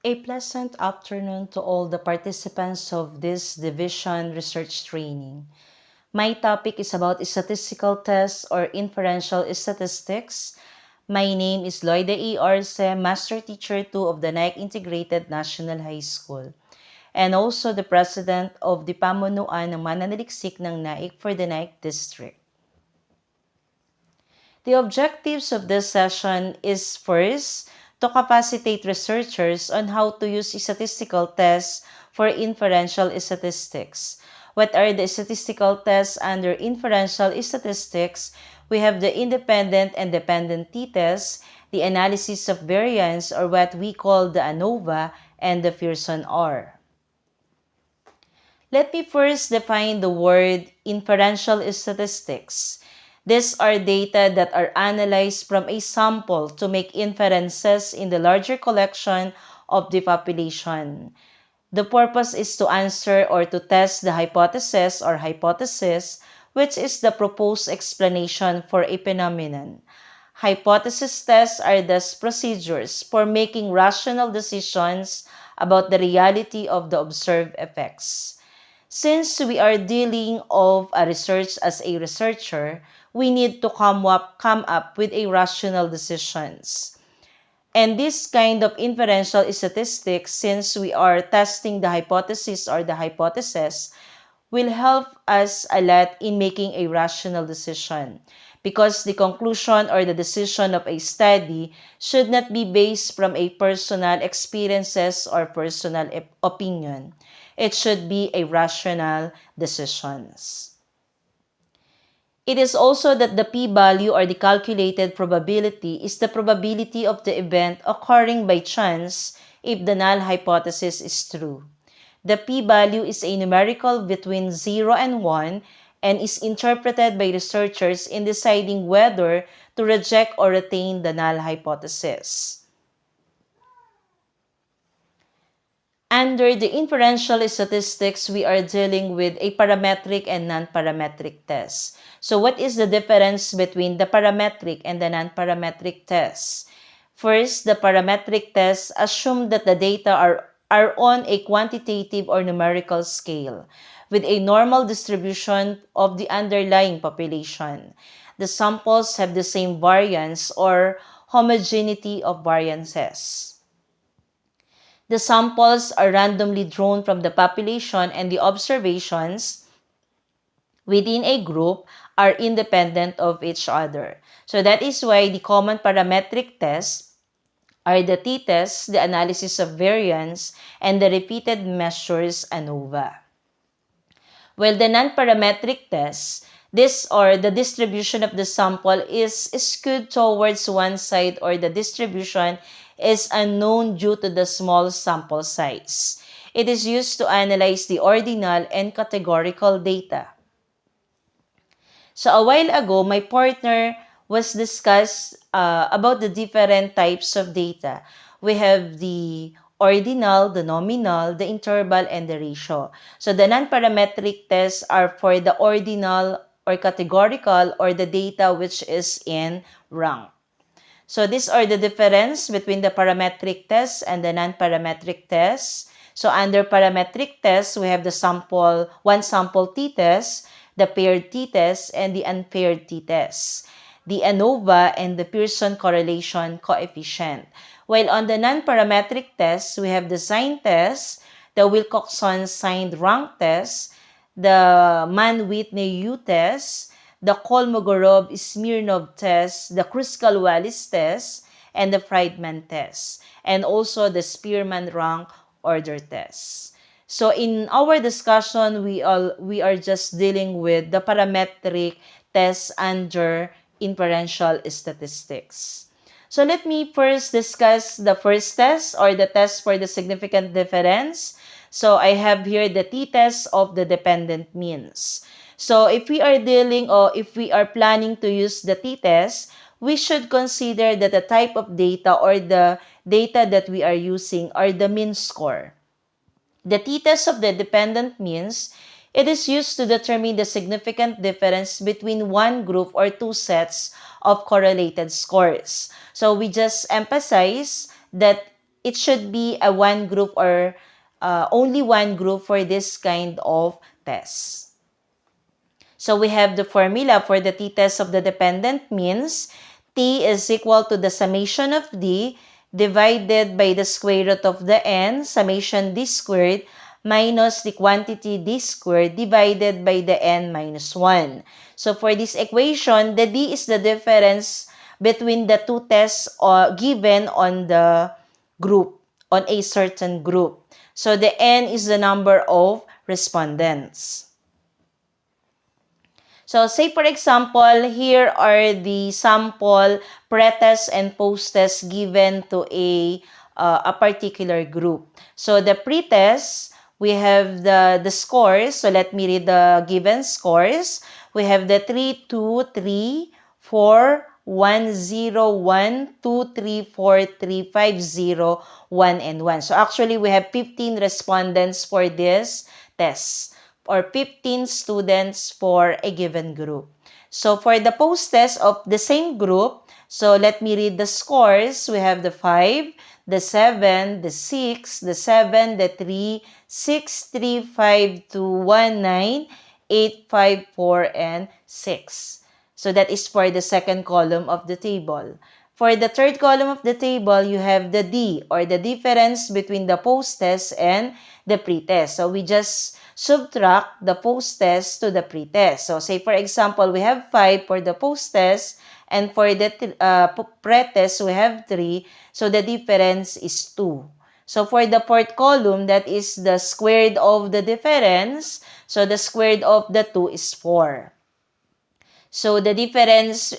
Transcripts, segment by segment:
A pleasant afternoon to all the participants of this division research training. My topic is about statistical tests or inferential statistics. My name is Loida Arce, Master Teacher 2 of the NAIC Integrated National High School, and also the President of the Pamunuan ng Mananaliksik ng NAIC for the NAIC District. The objectives of this session is first, to capacitate researchers on how to use statistical tests for inferential statistics. What are the statistical tests under inferential statistics? We have the independent and dependent t-tests, the analysis of variance or what we call the ANOVA, and the Pearson R. Let me first define the word inferential statistics. These are data that are analyzed from a sample to make inferences in the larger collection of the population. The purpose is to answer or to test the hypothesis or hypothesis, which is the proposed explanation for a phenomenon. Hypothesis tests are thus procedures for making rational decisions about the reality of the observed effects. Since we are dealing of a research as a researcher, we need to come up with a rational decisions. And this kind of inferential statistics, since we are testing the hypothesis or the hypothesis, will help us a lot in making a rational decision. Because the conclusion or the decision of a study should not be based from a personal experiences or personal opinion. It should be a rational decisions. It is also that the p-value or the calculated probability is the probability of the event occurring by chance if the null hypothesis is true. The p-value is a numerical between 0 and 1 and is interpreted by researchers in deciding whether to reject or retain the null hypothesis. Under the inferential statistics, we are dealing with a parametric and non-parametric test. So what is the difference between the parametric and the non-parametric tests? First, the parametric tests assume that the data are on a quantitative or numerical scale with a normal distribution of the underlying population. The samples have the same variance or homogeneity of variances. The samples are randomly drawn from the population and the observations within a group are independent of each other. So that is why the common parametric tests are the t-tests, the analysis of variance, and the repeated measures ANOVA. While the non-parametric tests, this or the distribution of the sample is skewed towards one side or the distribution is unknown due to the small sample size. It is used to analyze the ordinal and categorical data. So a while ago, my partner was discussed about the different types of data. We have the ordinal, the nominal, the interval, and the ratio. So the non-parametric tests are for the ordinal or categorical or the data which is in rank. So these are the difference between the parametric tests and the non-parametric tests. So under parametric tests, we have the one sample t-test, the paired t-test, and the unpaired t-test, the ANOVA, and the Pearson correlation coefficient. While on the non-parametric tests, we have the sign test, the Wilcoxon signed rank test, the Mann-Whitney-U test, the Kolmogorov-Smirnov test, the Kruskal-Wallis test, and the Friedman test, and also the Spearman rank order test. So in our discussion, we are just dealing with the parametric tests under inferential statistics. So let me first discuss the first test or the test for the significant difference. So I have here the t-test of the dependent means. So if we are dealing or if we are planning to use the t-test, we should consider that the type of data or the data that we are using are the mean score. The t-test of the dependent means, it is used to determine the significant difference between one group or two sets of correlated scores. So we just emphasize that it should be a one group or only one group for this kind of test. So we have the formula for the t-test of the dependent means t is equal to the summation of d divided by the square root of the n, summation d squared, minus the quantity d squared divided by the n minus 1. So for this equation, the d is the difference between the two tests given on the group, on a certain group. So the n is the number of respondents. So say for example, here are the sample pre-test and post-test given to a particular group. So the pre-test, we have the scores. So let me read the given scores. We have the 3, 2, 3, 4, 1, 0, 1, 2, 3, 4, 3, 5, 0, 1, and 1. So actually, we have 15 respondents for this test, or 15 students for a given group. So for the post-test of the same group, so let me read the scores. We have the 5, the 7, the 6, the 7, the 3, 6, 3, 5, 2, 1, 9, 8, 5, 4, and 6. So that is for the second column of the table. For the third column of the table, you have the D, or the difference between the post-test and the pre-test. So we just subtract the post-test to the pre-test. So say for example, we have 5 for the post-test, and for the pre-test, we have 3. So the difference is 2. So for the fourth column, that is the squared of the difference. So the squared of the 2 is 4. So the difference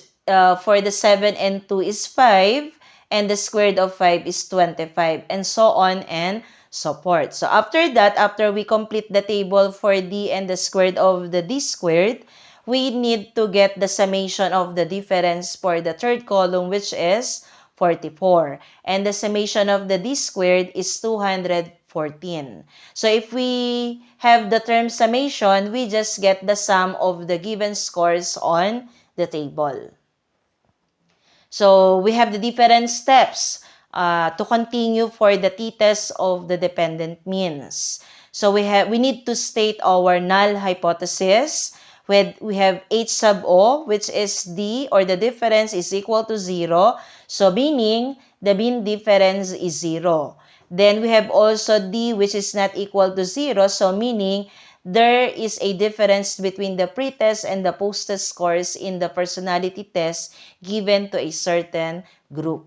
for the 7 and 2 is 5, and the squared of 5 is 25, and so on and so forth. So after that, after we complete the table for d and the squared of the d squared, we need to get the summation of the difference for the third column, which is 44. And the summation of the d squared is 214. So if we have the term summation, we just get the sum of the given scores on the table. So we have the different steps to continue for the t-test of the dependent means. So we need to state our null hypothesis. We have H sub O, which is D, or the difference is equal to 0. So meaning the mean difference is 0. Then we have also D, which is not equal to 0. So meaning there is a difference between the pre-test and the post-test scores in the personality test given to a certain group.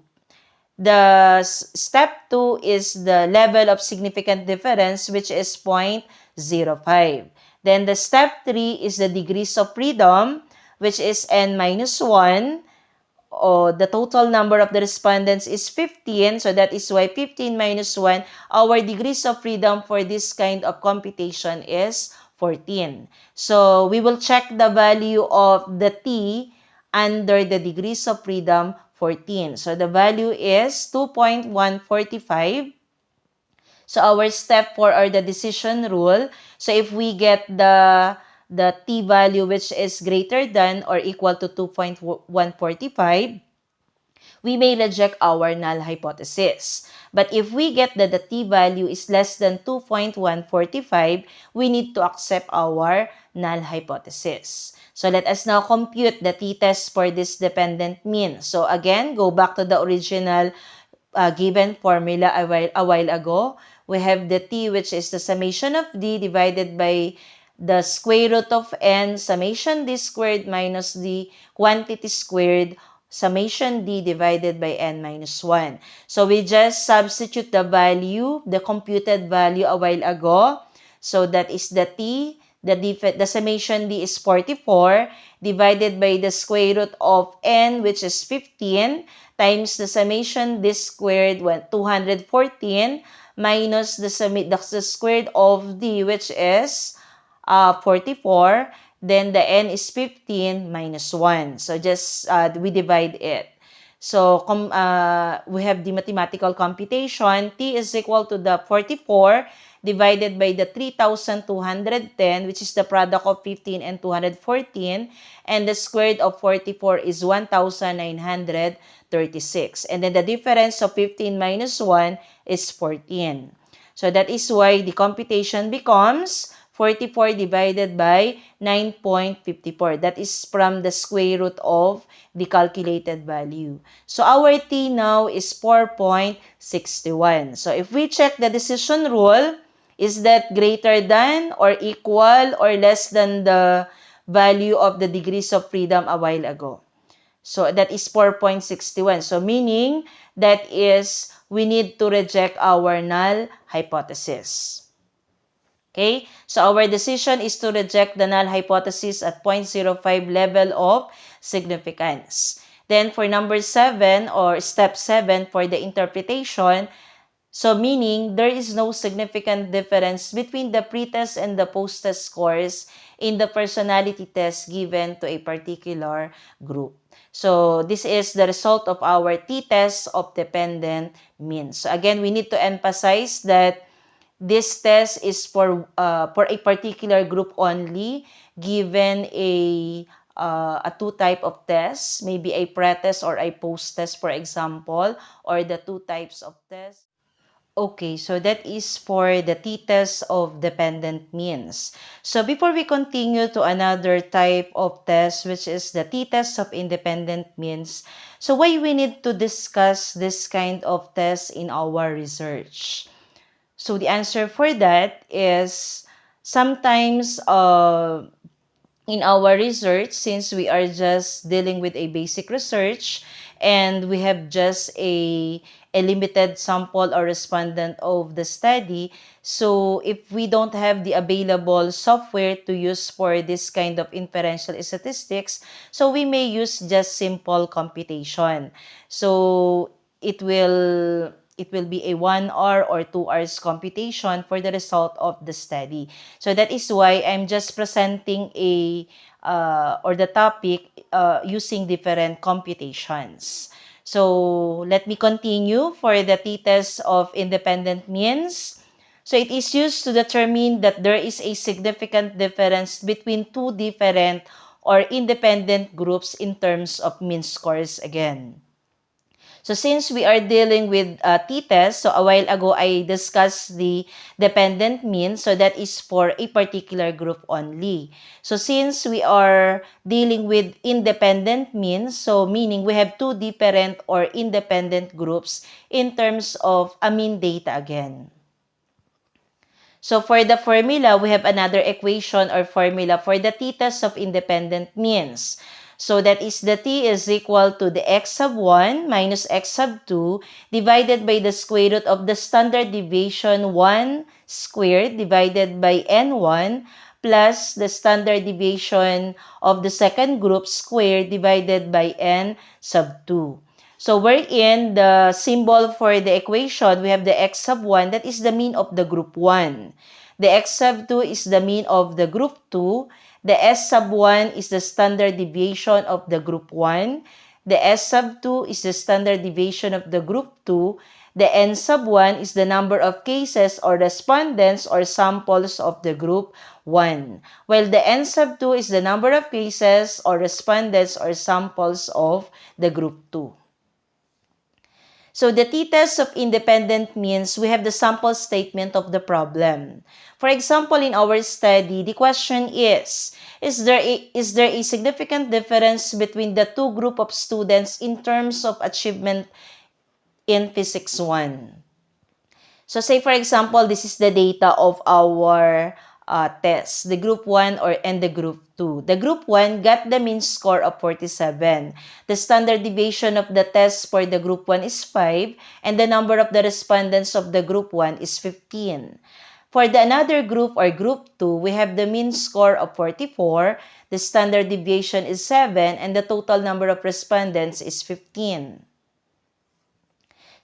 The step 2 is the level of significant difference, which is 0.05. Then the step 3 is the degrees of freedom, which is n minus 1. The total number of the respondents is 15. So that is why 15 minus 1, our degrees of freedom for this kind of computation is 14. So we will check the value of the t under the degrees of freedom 14. So the value is 2.145. So our step 4 are the decision rule. So if we get the t value which is greater than or equal to 2.145, we may reject our null hypothesis. But if we get that the t value is less than 2.145, we need to accept our null hypothesis. So let us now compute the t-test for this dependent mean. So again, go back to the original given formula a while ago. We have the t, which is the summation of d divided by the square root of n, summation d squared minus the quantity squared, summation d divided by n minus 1. So we just substitute the value, the computed value a while ago. So that is the t, the summation d is 44 divided by the square root of n, which is 15, times the summation d squared, 214, minus the squared of d, which is 44. Then the n is 15 minus 1. So just we divide it. So we have the mathematical computation. T is equal to the 44 divided by the 3,210, which is the product of 15 and 214, and the square root of 44 is 1,936. And then the difference of 15 minus 1 is 14. So that is why the computation becomes 44 divided by 9.54. That is from the square root of the calculated value. So our T now is 4.61. So if we check the decision rule, is that greater than or equal or less than the value of the degrees of freedom a while ago? So that is 4.61. So meaning that is we need to reject our null hypothesis. Okay? So our decision is to reject the null hypothesis at 0.05 level of significance. Then for number 7 or step 7 for the interpretation, so meaning there is no significant difference between the pretest and the post-test scores in the personality test given to a particular group. So this is the result of our t-test of dependent means. So again, we need to emphasize that this test is for a particular group only, given a two type of tests, maybe a pre-test or a post-test, for example, or the two types of tests. Okay, so that is for the t-test of dependent means. So before we continue to another type of test, which is the t-test of independent means, so why we need to discuss this kind of test in our research? So the answer for that is sometimes in our research, since we are just dealing with a basic research and we have just a limited sample or respondent of the study, so if we don't have the available software to use for this kind of inferential statistics, so we may use just simple computation. So it will be a 1 hour or 2 hours computation for the result of the study. So that is why I'm just presenting or the topic using different computations. So let me continue for the t-test of independent means. So it is used to determine that there is a significant difference between two different or independent groups in terms of mean scores again. So since we are dealing with t-test, so a while ago I discussed the dependent mean, so that is for a particular group only. So since we are dealing with independent means, so meaning we have two different or independent groups in terms of mean data again. So for the formula, we have another equation or formula for the t-test of independent means. So that is the t is equal to the x sub 1 minus x sub 2 divided by the square root of the standard deviation 1 squared divided by n1 plus the standard deviation of the second group squared divided by n sub 2. So wherein the symbol for the equation, we have the x sub 1, that is the mean of the group 1. The x sub 2 is the mean of the group 2. The s sub 1 is the standard deviation of the group 1. The s sub 2 is the standard deviation of the group 2. The n sub 1 is the number of cases or respondents or samples of the group 1. While the n sub 2 is the number of cases or respondents or samples of the group 2. So the t-test of independent means we have the sample statement of the problem. For example, in our study, the question is there a significant difference between the two group of students in terms of achievement in Physics 1? So say for example, this is the data of our test, the group 1 and the group 2. The group 1 got the mean score of 47. The standard deviation of the test for the group 1 is 5 and the number of the respondents of the group 1 is 15. For the another group or group 2, we have the mean score of 44, the standard deviation is 7 and the total number of respondents is 15.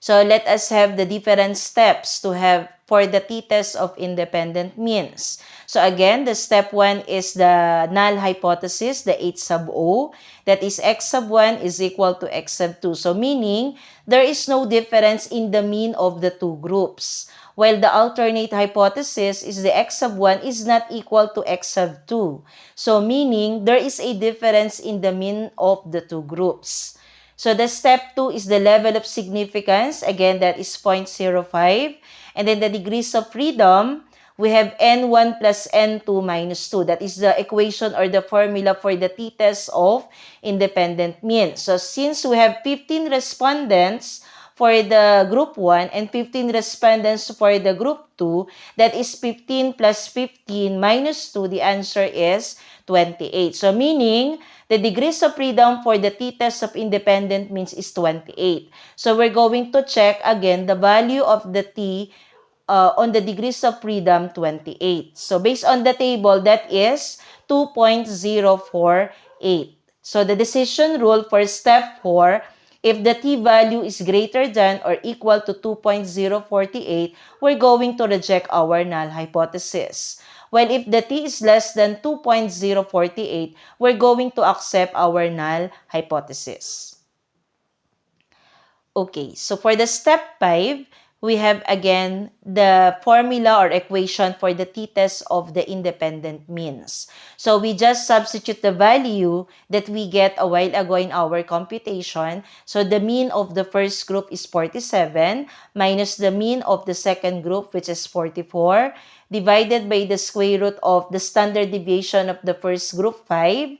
So let us have the different steps to have for the t-test of independent means. So again, the step 1 is the null hypothesis, the H sub O. That is x sub 1 is equal to x sub 2. So meaning, there is no difference in the mean of the two groups. while the alternate hypothesis is the x sub 1 is not equal to x sub 2. So meaning there is a difference in the mean of the two groups. So the step 2 is the level of significance. Again, that is 0.05. And then the degrees of freedom, we have N1 plus N2 minus 2. That is the equation or the formula for the t-test of independent mean. So since we have 15 respondents for the group 1 and 15 respondents for the group 2, that is 15 plus 15 minus 2, the answer is 28. So meaning, the degrees of freedom for the t-test of independent means is 28. So we're going to check again the value of the t on the degrees of freedom 28. So based on the table, that is 2.048. So the decision rule for step 4, if the t-value is greater than or equal to 2.048, we're going to reject our null hypothesis. While if the t is less than 2.048, we're going to accept our null hypothesis. Okay, so for the step 5, we have again the formula or equation for the t-test of the independent means. So we just substitute the value that we get a while ago in our computation. So the mean of the first group is 47 minus the mean of the second group, which is 44, divided by the square root of the standard deviation of the first group, 5,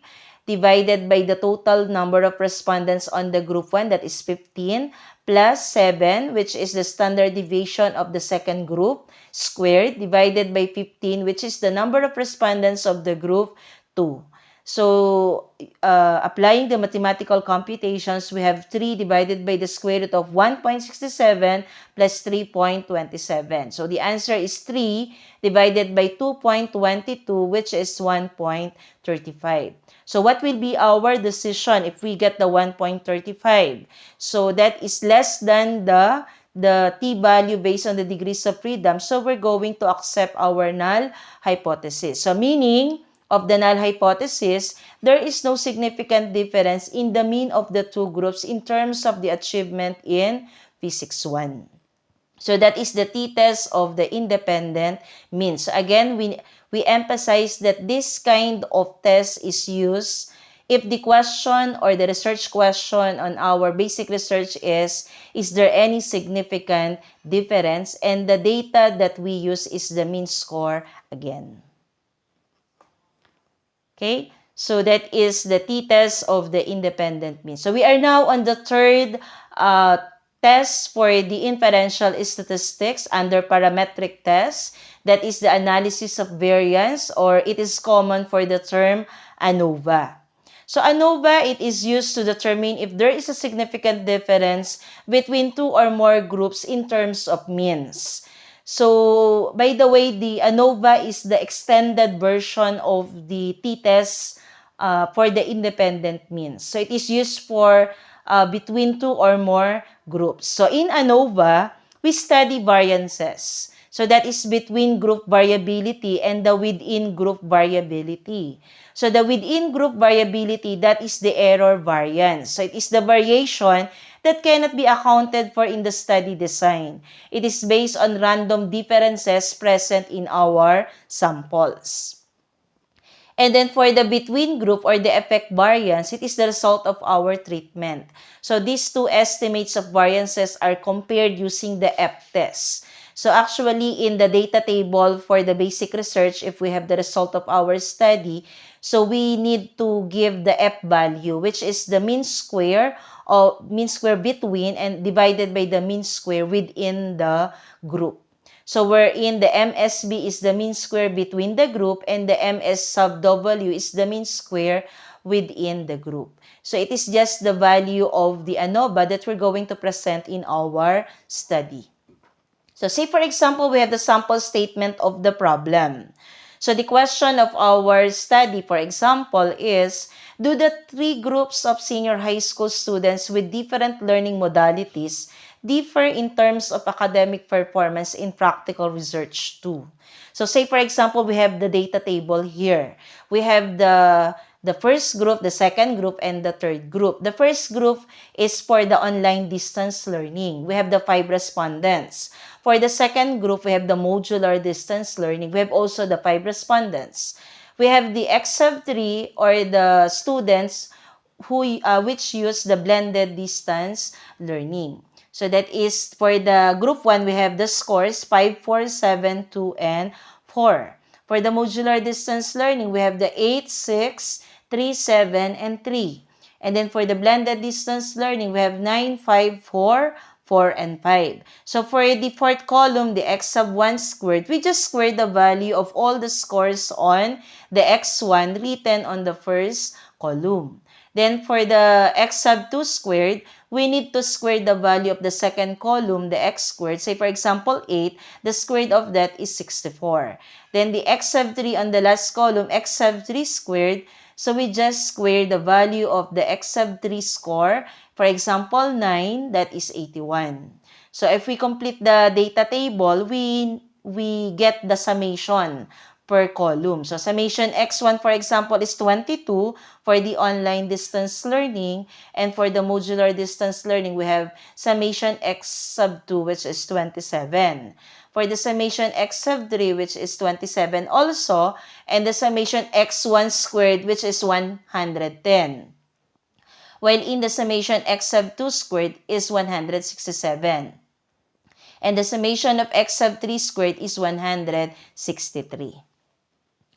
divided by the total number of respondents on the group 1, that is 15, plus 7, which is the standard deviation of the second group, squared, divided by 15, which is the number of respondents of the group 2. So, applying the mathematical computations, we have 3 divided by the square root of 1.67 plus 3.27. So, the answer is 3 divided by 2.22, which is 1.35. So, what will be our decision if we get the 1.35? So, that is less than the t-value based on the degrees of freedom. So, we're going to accept our null hypothesis. So, meaning of the null hypothesis, there is no significant difference in the mean of the two groups in terms of the achievement in Physics 1. So that is the t-test of the independent means. So again, we emphasize that this kind of test is used if the question or the research question on our basic research is there any significant difference? And the data that we use is the mean score again. Okay, so that is the t-test of the independent mean. So we are now on the third test for the inferential statistics under parametric test. That is the analysis of variance, or it is common for the term ANOVA. So ANOVA, it is used to determine if there is a significant difference between two or more groups in terms of means. So, by the way, the ANOVA is the extended version of the t-test for the independent means. So, it is used for between two or more groups. So, in ANOVA, we study variances. So, that is between group variability and the within group variability. So, the within group variability, that is the error variance. So, it is the variation that cannot be accounted for in the study design. It is based on random differences present in our samples. And then for the between group or the effect variance, it is the result of our treatment. So these two estimates of variances are compared using the F-test. So actually in the data table for the basic research, if we have the result of our study, so we need to give the F value, which is the mean square or mean square between and divided by the mean square within the group. So wherein the MSB is the mean square between the group and the MS sub W is the mean square within the group. So it is just the value of the ANOVA that we're going to present in our study. So say for example, we have the sample statement of the problem. So the question of our study, for example, is, do the three groups of senior high school students with different learning modalities differ in terms of academic performance in practical research too? So say for example, we have the data table here. We have the the first group, the second group, and the third group. The first group is for the online distance learning. We have the 5 respondents. For the second group, we have the modular distance learning. We have also the 5 respondents. We have the X-3 or the students which use the blended distance learning. So that is for the group 1, we have the scores 5, 4, 7, 2, and 4. For the modular distance learning, we have the 8, 6, 3, 7, and 3. And then for the blended distance learning, we have 9, 5, 4, 4, and 5. So for the fourth column, the x sub 1 squared, we just square the value of all the scores on the x1 written on the first column. Then for the x sub 2 squared, we need to square the value of the second column, the x squared. Say for example 8, the squared of that is 64. Then the x sub 3 on the last column, x sub 3 squared. So we just square the value of the x sub 3 score. For example 9, that is 81. So if we complete the data table, we get the summation per column. So summation x1, for example, is 22 for the online distance learning. And for the modular distance learning, we have summation x sub 2, which is 27. For the summation x sub 3, which is 27 also. And the summation x1 squared, which is 110. While in the summation x sub 2 squared is 167. And the summation of x sub 3 squared is 163.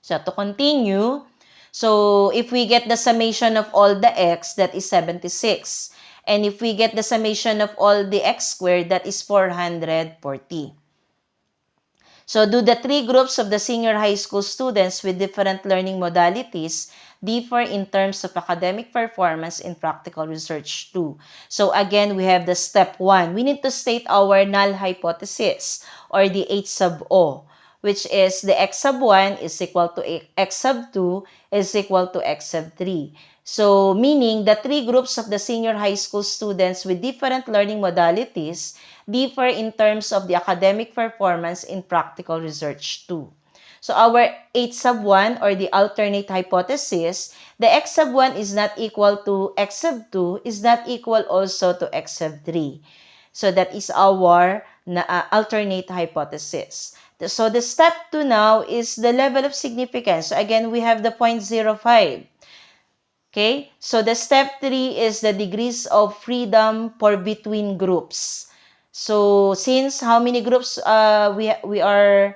So to continue, so if we get the summation of all the x, that is 76. And if we get the summation of all the x squared, that is 440. So do the 3 groups of the senior high school students with different learning modalities differ in terms of academic performance in practical research 2? So again, we have the step 1. We need to state our null hypothesis or the H sub O, which is the x sub 1 is equal to x sub 2 is equal to x sub 3. So meaning the 3 groups of the senior high school students with different learning modalities differ in terms of the academic performance in practical research 2. So our H sub 1 or the alternate hypothesis, the x sub 1 is not equal to x sub 2 is not equal also to x sub 3. So that is our alternate hypothesis. So the step 2 now is the level of significance. So again, we have the 0.05. Okay? So the step 3 is the degrees of freedom for between groups. So since how many groups we are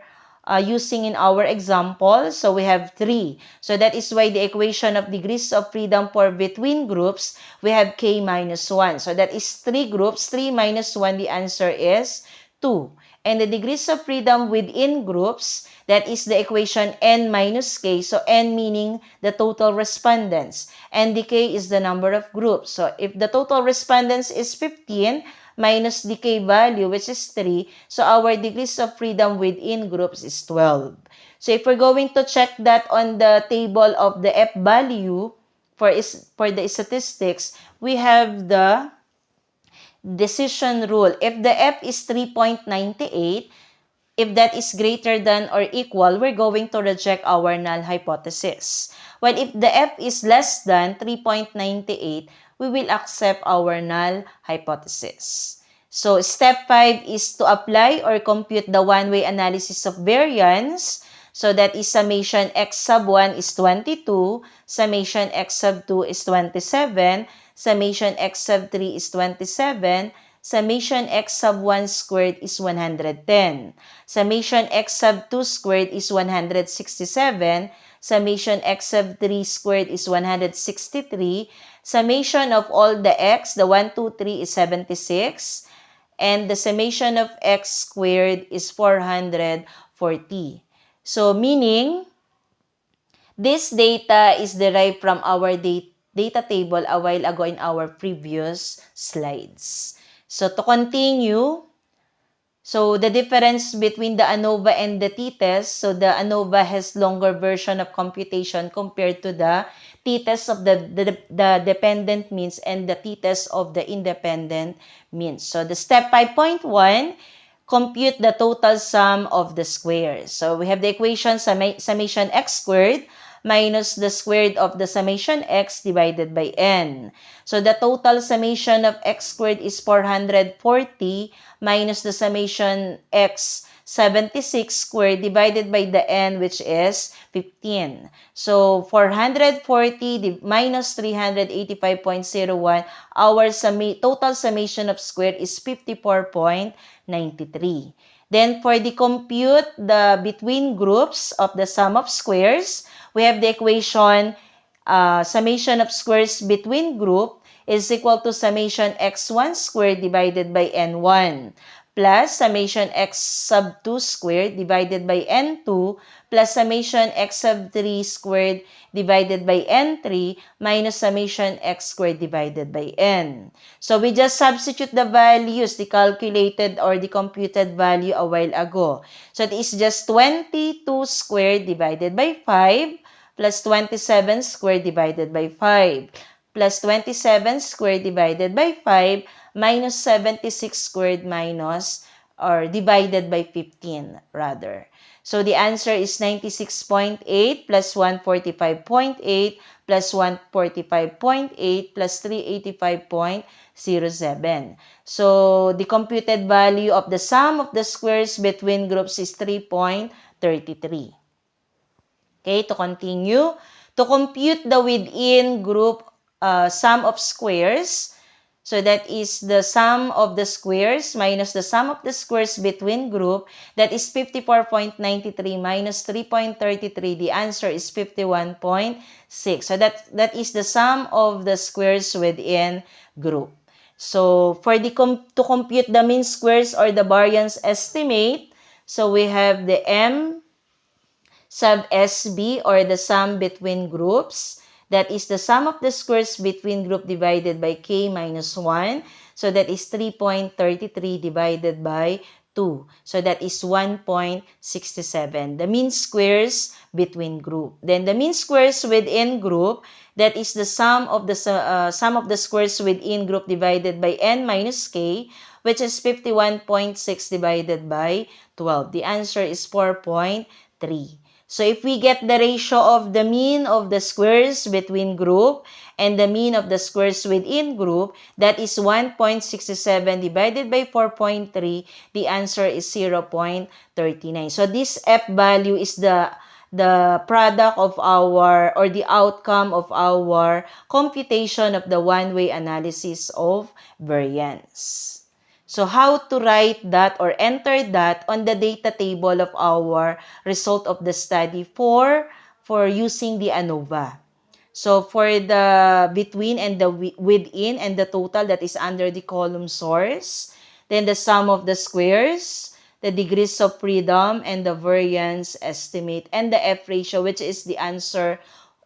using in our example, so we have 3. So that is why the equation of degrees of freedom for between groups, we have k minus 1. So that is 3 groups. 3 minus 1, the answer is 2. And the degrees of freedom within groups, that is the equation n minus k. So n meaning the total respondents. And the k is the number of groups. So if the total respondents is 15, minus the k value, which is 3. So our degrees of freedom within groups is 12. So if we're going to check that on the table of the F value for the statistics, we have the decision rule. If the F is 3.98, if that is greater than or equal, we're going to reject our null hypothesis. While if the F is less than 3.98, we will accept our null hypothesis. So step 5 is to apply or compute the one-way analysis of variance. So that is summation x sub 1 is 22, summation x sub 2 is 27, summation x sub 3 is 27, summation x sub 1 squared is 110. Summation x sub 2 squared is 167. Summation x sub 3 squared is 163. Summation of all the x, the 1, 2, 3 is 76. And the summation of x squared is 440. So meaning, this data is derived from our data table a while ago in our previous slides. So to continue, so the difference between the ANOVA and the t-test, so the ANOVA has longer version of computation compared to the t-test of the dependent means and the t-test of the independent means. So the step 5.1, compute the total sum of the squares. So we have the equation summation x squared minus the squared of the summation x divided by n. So the total summation of x squared is 440 minus the summation x 76 squared divided by the n, which is 15. So 440 minus 385.01, our total summation of squared is 54.93. Then for the compute the between groups of the sum of squares, we have the equation summation of squares between group is equal to summation x1 squared divided by n1 plus summation x sub 2 squared divided by n2 plus summation x sub 3 squared divided by n3 minus summation x squared divided by n. So we just substitute the values, the calculated or the computed value a while ago. So it is just 22 squared divided by 5 plus 27 squared divided by 5 plus 27 squared divided by 5 minus 76 squared minus or divided by 15 rather. So the answer is 96.8 plus 145.8 plus 145.8 plus 385.07. So the computed value of the sum of the squares between groups is 3.33. Okay, to continue, to compute the within group sum of squares, so that is the sum of the squares minus the sum of the squares between group, that is 54.93 minus 3.33. The answer is 51.6. So that is the sum of the squares within group. So for the to compute the mean squares or the variance estimate, so we have the M sub SB or the sum between groups. That is the sum of the squares between group divided by k minus 1. So that is 3.33 divided by 2. So that is 1.67. The mean squares between group. Then the mean squares within group, that is the sum of the squares within group divided by n minus k, which is 51.6 divided by 12. The answer is 4.3. So if we get the ratio of the mean of the squares between group and the mean of the squares within group, that is 1.67 divided by 4.3, the answer is 0.39. So this F value is the product of our, or the outcome of our computation of the one-way analysis of variance. So how to write that or enter that on the data table of our result of the study for using the ANOVA. So for the between and the within and the total, that is under the column source. Then the sum of the squares, the degrees of freedom, and the variance estimate, and the F ratio, which is the answer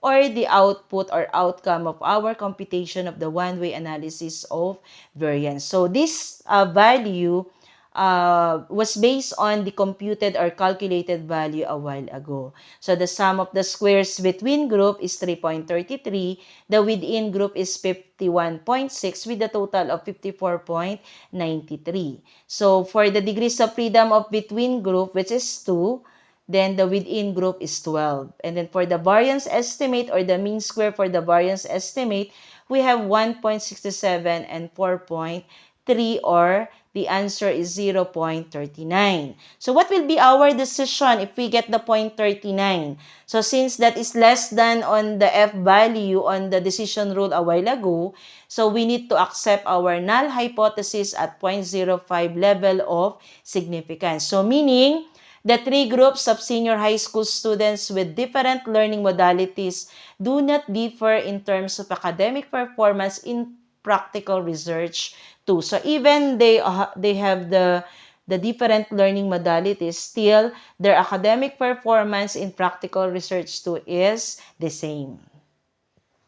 or the output or outcome of our computation of the one-way analysis of variance. So this value was based on the computed or calculated value a while ago. So the sum of the squares between group is 3.33. The within group is 51.6 with a total of 54.93. So for the degrees of freedom of between group, which is 2, then the within group is 12. And then for the variance estimate or the mean square for the variance estimate, we have 1.67 and 4.3, or the answer is 0.39. So what will be our decision if we get the 0.39? So since that is less than on the F value on the decision rule a while ago, so we need to accept our null hypothesis at 0.05 level of significance. So meaning, the three groups of senior high school students with different learning modalities do not differ in terms of academic performance in practical research too. So even they have the different learning modalities, still their academic performance in practical research too is the same.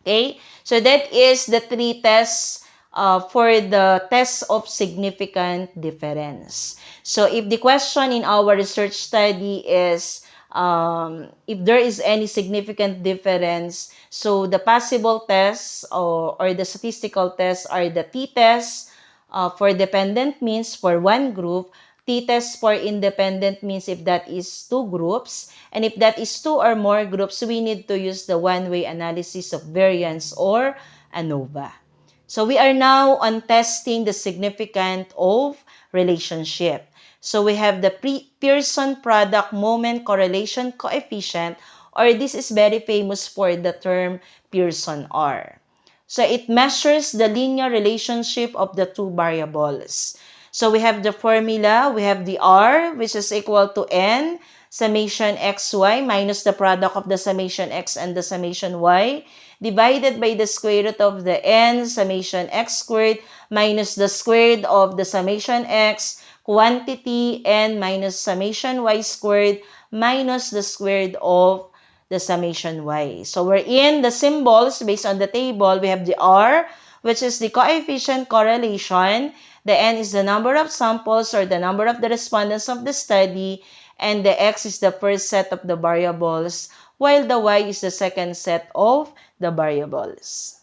Okay? So that is the three tests for the test of significant difference. So if the question in our research study is if there is any significant difference, so the possible tests or the statistical tests are the t-test for dependent means for one group, T-test for independent means if that is two groups, and if that is two or more groups, we need to use the one-way analysis of variance or ANOVA. So we are now on testing the significance of relationship. So we have the Pearson product moment correlation coefficient, or this is very famous for the term Pearson R. So it measures the linear relationship of the two variables. So we have the formula, we have the R, which is equal to N summation xy minus the product of the summation x and the summation y divided by the square root of the N summation x squared minus the square root of the summation x quantity N minus summation y squared minus the square root of the summation y. So we're in the symbols based on the table. We have the R, which is the coefficient correlation. The N is the number of samples or the number of the respondents of the study. And the X is the first set of the variables, while the Y is the second set of the variables.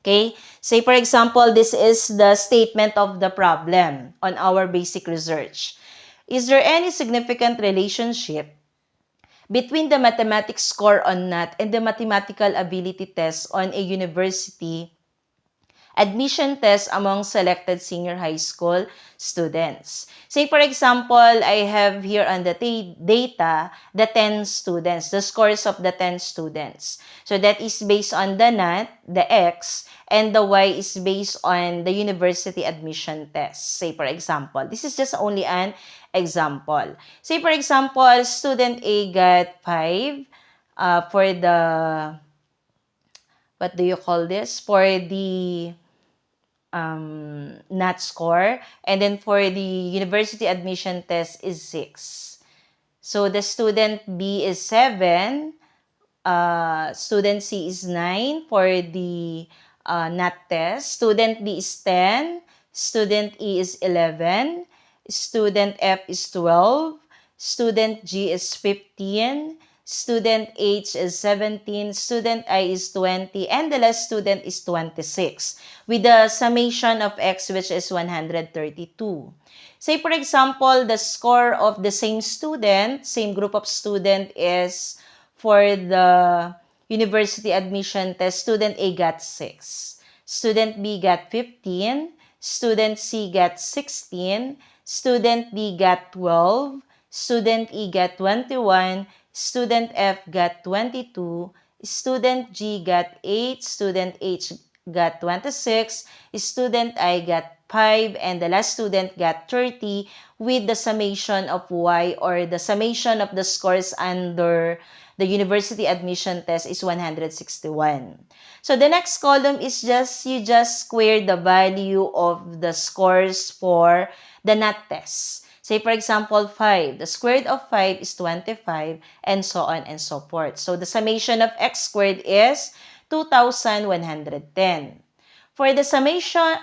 Okay? Say, for example, this is the statement of the problem on our basic research. Is there any significant relationship between the mathematics score on NAT and the mathematical ability test on a university admission test among selected senior high school students? Say, for example, I have here on the data the 10 students, the scores of the 10 students. So that is based on the NAT, the X, and the Y is based on the university admission test. Say, for example, this is just only an example. Say, for example, student A got 5 for the, what do you call this? For the NAT score, and then for the university admission test is 6. So the student B is 7, student C is 9 for the NAT test, student D is 10, student E is 11, student F is 12, student G is 15, student H is 17, student I is 20, and the last student is 26, with the summation of X, which is 132. Say, for example, the score of the same student, same group of student is for the university admission test, student A got 6, student B got 15, student C got 16, student D got 12, student E got 21, student F got 22, student G got 8, student H got 26, student I got 5, and the last student got 30, with the summation of Y, or the summation of the scores under the university admission test, is 161. So the next column is you just square the value of the scores for the NAT test. Say, for example, 5. The square root of 5 is 25, and so on and so forth. So the summation of X squared is 2,110. For the summation,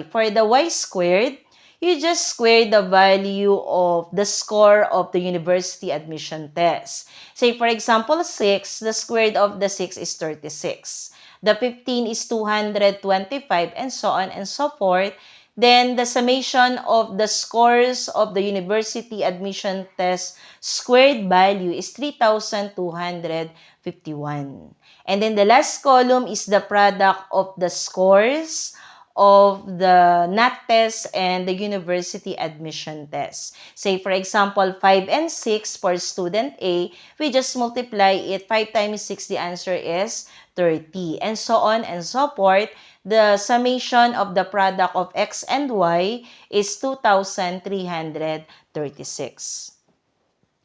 for the Y squared, you just square the value of the score of the university admission test. Say, for example, 6, the square root of the 6 is 36. The 15 is 225, and so on and so forth. Then, the summation of the scores of the university admission test squared value is 3,251. And then, the last column is the product of the scores of the NAT test and the university admission test. Say, for example, 5 and 6 for student A, we just multiply it. 5 times 6, the answer is 30. And so on and so forth. The summation of the product of X and Y is 2,336.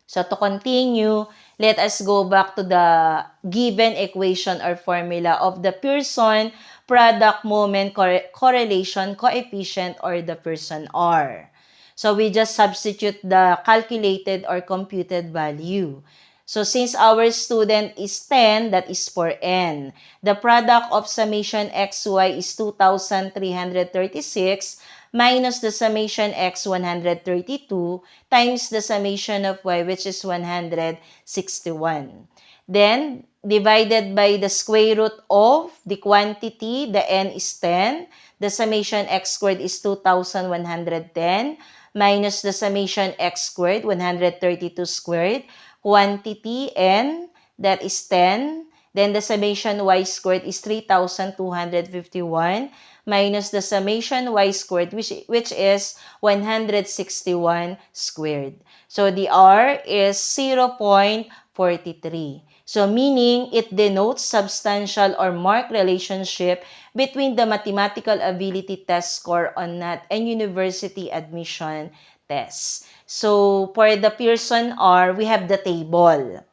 So to continue, let us go back to the given equation or formula of the Pearson product moment correlation coefficient, or the Pearson R. So we just substitute the calculated or computed value. So since our student is 10, that is for N. The product of summation XY is 2,336 minus the summation X 132 times the summation of Y, which is 161. Then, divided by the square root of the quantity, the N is 10. The summation X squared is 2,110 minus the summation x squared, 132 squared, quantity n, that is 10, then the summation y squared is 3,251 minus the summation y squared, which is 161 squared. So the R is 0.43. So meaning it denotes substantial or marked relationship between the mathematical ability test score on NAT and university admission tests. So for the Pearson R, we have the table.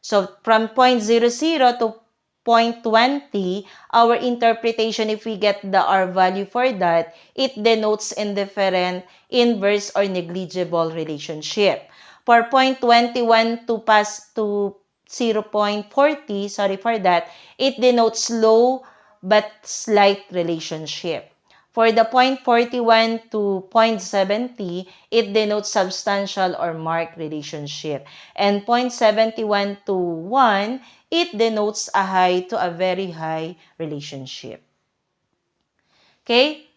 So from 0.00 to 0.20, our interpretation, if we get the R value for that, it denotes indifferent, inverse, or negligible relationship. For 0.21 to pass to 0.40, sorry for that, it denotes low but slight relationship. For the 0.41 to 0.70, it denotes substantial or marked relationship. And 0.71 to 1, it denotes a high to a very high relationship. Okay?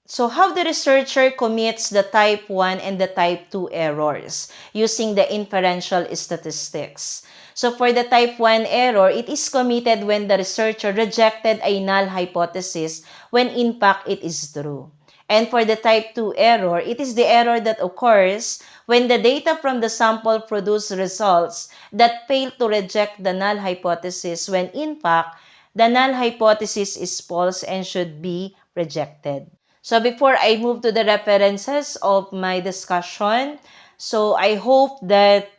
So how the researcher commits the type 1 and the type 2 errors using the inferential statistics. So for the type 1 error, it is committed when the researcher rejected a null hypothesis when in fact it is true. And for the type 2 error, it is the error that occurs when the data from the sample produce results that fail to reject the null hypothesis when in fact the null hypothesis is false and should be rejected. So before I move to the references of my discussion, so I hope that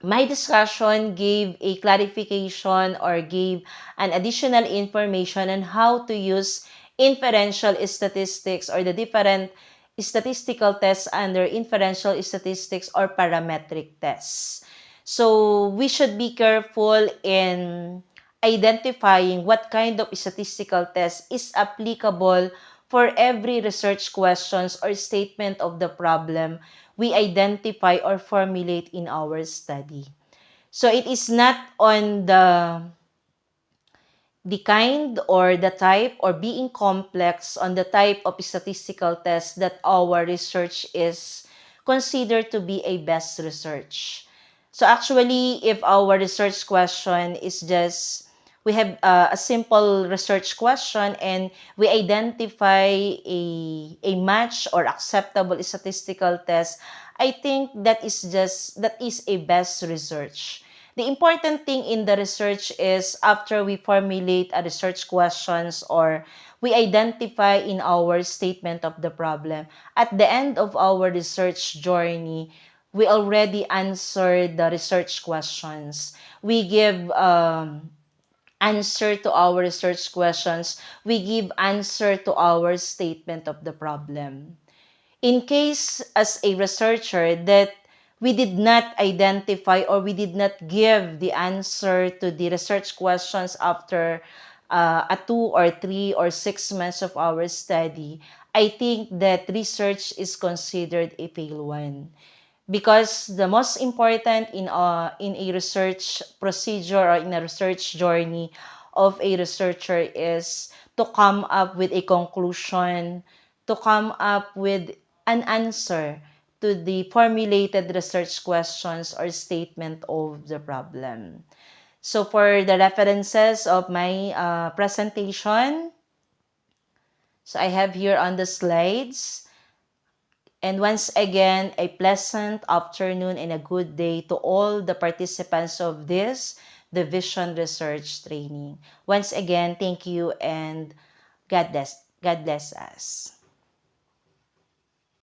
my discussion gave a clarification or gave an additional information on how to use inferential statistics or the different statistical tests under inferential statistics or parametric tests. So we should be careful in identifying what kind of statistical test is applicable for every research questions or statement of the problem we identify or formulate in our study. So it is not on the kind or the type or being complex on the type of statistical test that our research is considered to be a best research. So actually, if our research question is just, we have a simple research question and we identify a match or acceptable statistical test, I think that is a best research. The important thing in the research is after we formulate a research questions or we identify in our statement of the problem, at the end of our research journey, we already answered the research questions. We give answer to our research questions. We give answer to our statement of the problem. In case as a researcher that we did not identify or we did not give the answer to the research questions after a 2 or 3 or 6 months of our study, I think that research is considered a failed one. Because the most important in a research procedure or in a research journey of a researcher is to come up with a conclusion, to come up with an answer to the formulated research questions or statement of the problem. So for the references of my presentation, so I have here on the slides. And once again, a pleasant afternoon and a good day to all the participants of this Division Research Training. Once again, thank you and God bless us.